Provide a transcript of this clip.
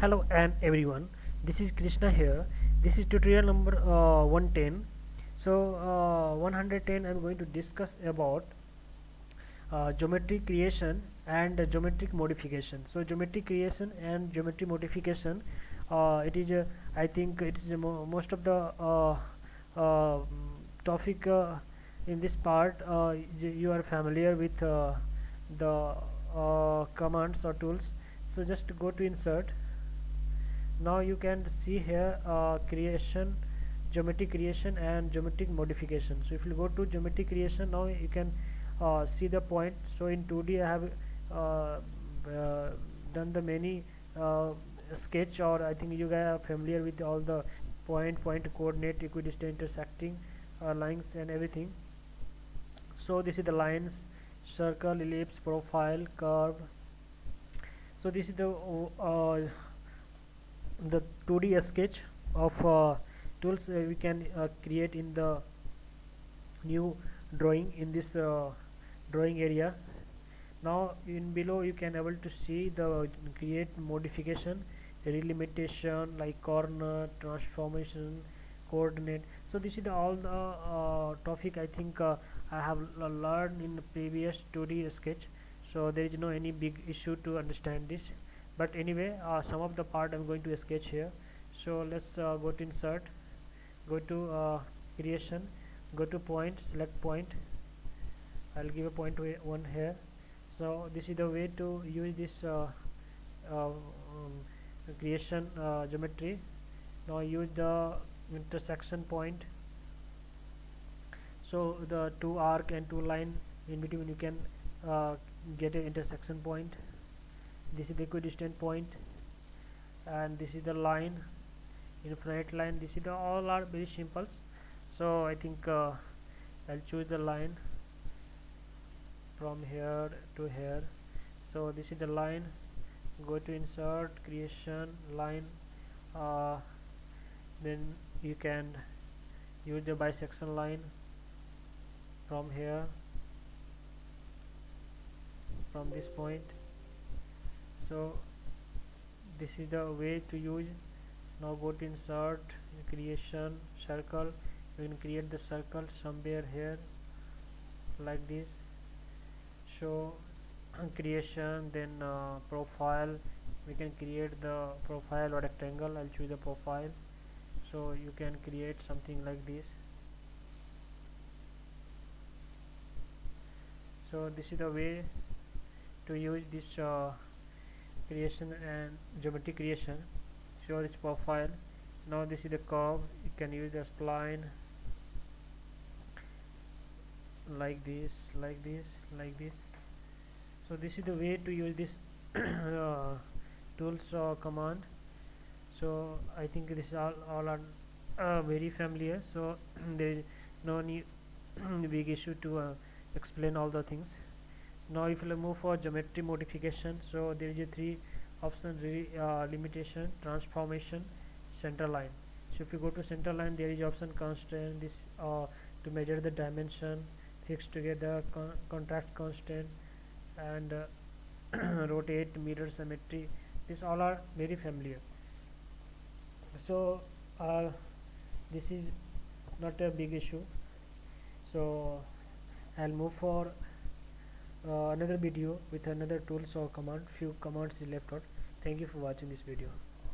Hello and everyone, this is Krishna here. This is tutorial number 110. So 110 I'm going to discuss about geometry creation and geometric modification. So geometry creation and geometry modification, it is I think it is most of the uh, topic in this part. You are familiar with the commands or tools. So just go to insert. Now you can see here creation, geometry creation and geometric modification. So if you go to geometry creation, now you can see the point. So in 2D I have uh, done the many sketch, or I think you guys are familiar with all the point coordinate, equidistant, intersecting lines and everything. So this is the lines, circle, ellipse, profile, curve. So this is the 2D sketch of tools we can create in the new drawing in this drawing area. Now in below you can able to see the create modification, relimitation like corner, transformation, coordinate. So this is all the topic I think I have learned in the previous 2D sketch, so there is no any big issue to understand this. But anyway, some of the part I'm going to sketch here. So let's go to insert, go to creation, go to point, select point. I'll give a point to one here. So this is the way to use this creation geometry. Now use the intersection point. So the two arc and two line in between, you can uh, get an intersection point. This is the equidistant point, and this is the line, infinite line. This is the all are very simple. So I think I'll choose the line from here to here. So this is the line. Go to insert, creation, line. uh, then you can use the bisection line from here, from this point. So this is the way to use. Now go to insert, creation, circle. You can create the circle somewhere here like this. So creation, then profile, we can create the profile or rectangle. I'll choose the profile. So you can create something like this. So this is the way to use this creation and geometry creation. Show this profile. Now this is the curve. You can use the spline like this, like this, like this. So this is the way to use this tools command. So I think this is all are very familiar. So there is no need big issue to explain all the things. Now if you move for geometry modification, so there is a three options: limitation, transformation, center line. So if you go to center line, there is option constraint, this to measure the dimension, fix together, contract constant, and rotate, mirror, symmetry. These all are very familiar. So this is not a big issue. So I'll move for another video with another tools or command. Few commands is left out. Thank you for watching this video.